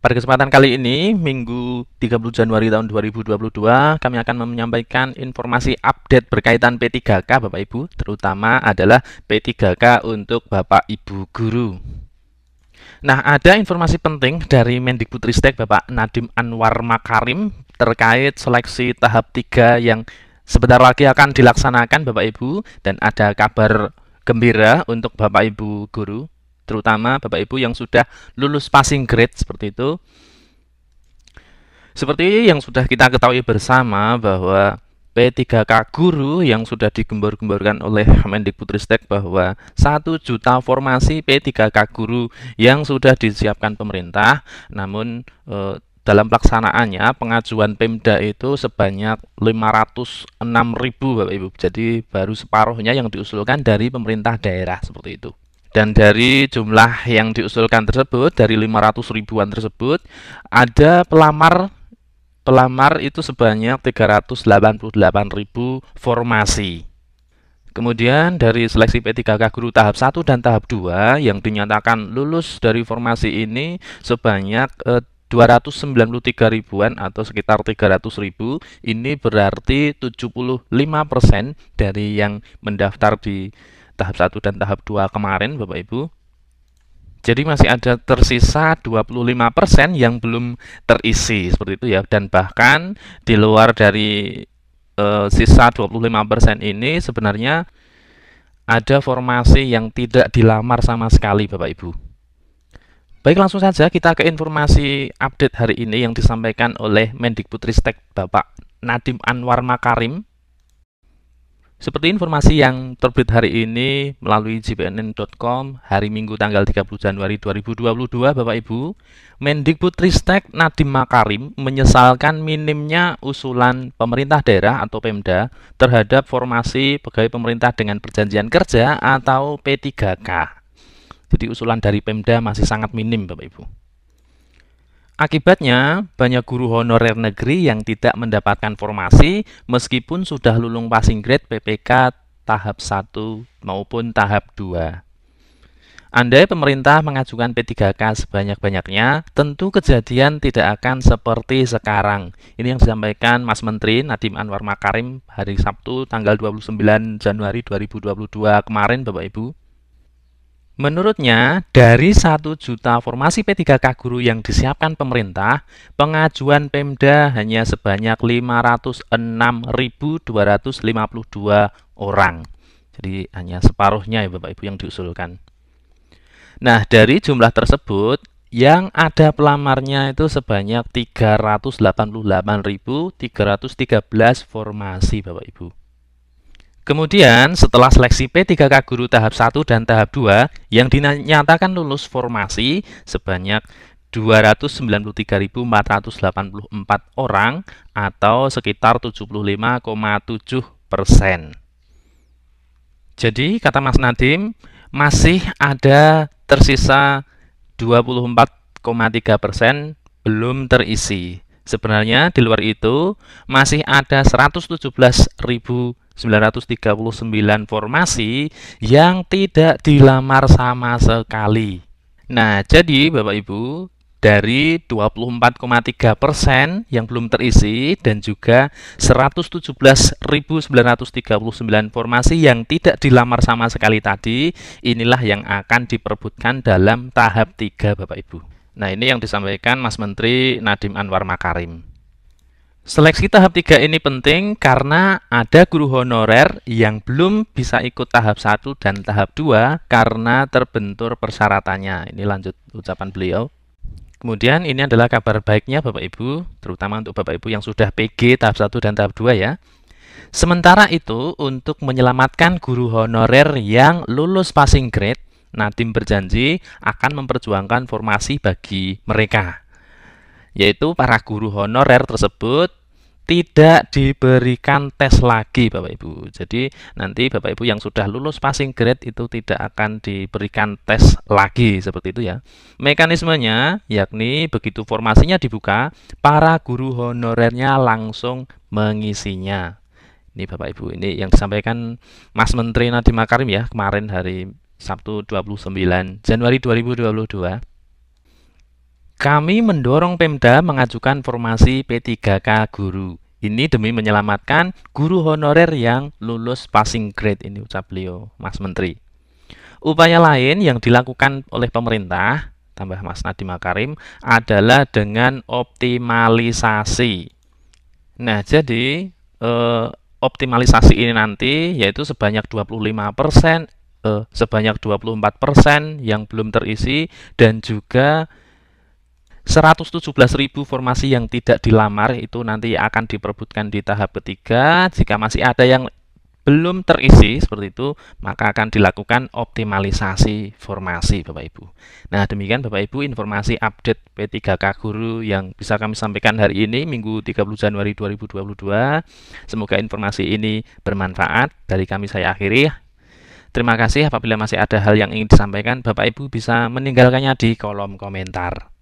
Pada kesempatan kali ini, Minggu 30 Januari tahun 2022, kami akan menyampaikan informasi update berkaitan P3K Bapak Ibu, terutama adalah P3K untuk Bapak Ibu guru. Nah, ada informasi penting dari Mendikbudristek Bapak Nadiem Anwar Makarim terkait seleksi tahap 3 yang sebentar lagi akan dilaksanakan Bapak Ibu, dan ada kabar gembira untuk Bapak Ibu guru, terutama Bapak Ibu yang sudah lulus passing grade seperti itu. Seperti yang sudah kita ketahui bersama bahwa P3K guru yang sudah digembor-gemborkan oleh Mendikbudristek bahwa 1 juta formasi P3K guru yang sudah disiapkan pemerintah, namun dalam pelaksanaannya pengajuan Pemda itu sebanyak 506.000 Bapak Ibu. Jadi baru separuhnya yang diusulkan dari pemerintah daerah seperti itu. Dan dari jumlah yang diusulkan tersebut, dari 500 ribuan tersebut, ada pelamar itu sebanyak 388.000 formasi. Kemudian dari seleksi P3K guru tahap 1 dan tahap 2 yang dinyatakan lulus dari formasi ini sebanyak 293 ribuan atau sekitar 300.000. Ini berarti 75% dari yang mendaftar di tahap 1 dan tahap 2 kemarin Bapak Ibu. Jadi masih ada tersisa 25% yang belum terisi seperti itu ya. Dan bahkan di luar dari sisa 25% ini sebenarnya ada formasi yang tidak dilamar sama sekali Bapak Ibu. Baik, langsung saja kita ke informasi update hari ini yang disampaikan oleh Mendikbudristek Bapak Nadiem Anwar Makarim. Seperti informasi yang terbit hari ini melalui jpnn.com hari Minggu tanggal 30 Januari 2022, Bapak Ibu, Mendikbudristek Nadiem Makarim menyesalkan minimnya usulan pemerintah daerah atau Pemda terhadap formasi pegawai pemerintah dengan perjanjian kerja atau P3K. Jadi usulan dari Pemda masih sangat minim, Bapak Ibu. Akibatnya, banyak guru honorer negeri yang tidak mendapatkan formasi meskipun sudah lulus passing grade PPK tahap 1 maupun tahap 2. Andai pemerintah mengajukan P3K sebanyak-banyaknya, tentu kejadian tidak akan seperti sekarang. Ini yang disampaikan Mas Menteri Nadiem Anwar Makarim hari Sabtu tanggal 29 Januari 2022 kemarin, Bapak Ibu. Menurutnya, dari 1 juta formasi P3K guru yang disiapkan pemerintah, pengajuan Pemda hanya sebanyak 506.252 orang. Jadi hanya separuhnya ya Bapak Ibu yang diusulkan. Nah, dari jumlah tersebut, yang ada pelamarnya itu sebanyak 388.313 formasi Bapak Ibu. Kemudian setelah seleksi P3K guru tahap 1 dan tahap 2 yang dinyatakan lulus formasi sebanyak 293.484 orang atau sekitar 75,7%. Jadi kata Mas Nadiem masih ada tersisa 24,3% belum terisi. Sebenarnya di luar itu masih ada 117.939 formasi yang tidak dilamar sama sekali. Nah, jadi Bapak Ibu, dari 24,3% yang belum terisi dan juga 117.939 formasi yang tidak dilamar sama sekali tadi, inilah yang akan diperebutkan dalam tahap 3 Bapak Ibu. Nah, ini yang disampaikan Mas Menteri Nadiem Anwar Makarim. Seleksi tahap 3 ini penting karena ada guru honorer yang belum bisa ikut tahap 1 dan tahap 2 karena terbentur persyaratannya. Ini lanjut ucapan beliau. Kemudian ini adalah kabar baiknya Bapak Ibu, terutama untuk Bapak Ibu yang sudah PG tahap 1 dan tahap 2 ya. Sementara itu, untuk menyelamatkan guru honorer yang lulus passing grade, Nadiem berjanji akan memperjuangkan formasi bagi mereka, yaitu para guru honorer tersebut tidak diberikan tes lagi Bapak Ibu. Jadi nanti Bapak Ibu yang sudah lulus passing grade itu tidak akan diberikan tes lagi seperti itu ya. Mekanismenya yakni begitu formasinya dibuka, para guru honorernya langsung mengisinya. Ini Bapak Ibu, ini yang disampaikan Mas Menteri Nadiem Makarim ya kemarin hari Sabtu 29 Januari 2022. Kami mendorong Pemda mengajukan formasi P3K Guru. Ini demi menyelamatkan guru honorer yang lulus passing grade, ini ucap beliau, Mas Menteri. Upaya lain yang dilakukan oleh pemerintah, tambah Mas Nadiem Makarim, adalah dengan optimalisasi. Nah, jadi optimalisasi ini nanti yaitu sebanyak 25%, sebanyak 24% yang belum terisi, dan juga 117.000 formasi yang tidak dilamar itu nanti akan diperebutkan di tahap ketiga. Jika masih ada yang belum terisi seperti itu, maka akan dilakukan optimalisasi formasi, Bapak Ibu. Nah, demikian Bapak Ibu informasi update P3K Guru yang bisa kami sampaikan hari ini, Minggu 30 Januari 2022. Semoga informasi ini bermanfaat. Dari kami saya akhiri. Terima kasih. Apabila masih ada hal yang ingin disampaikan, Bapak Ibu bisa meninggalkannya di kolom komentar.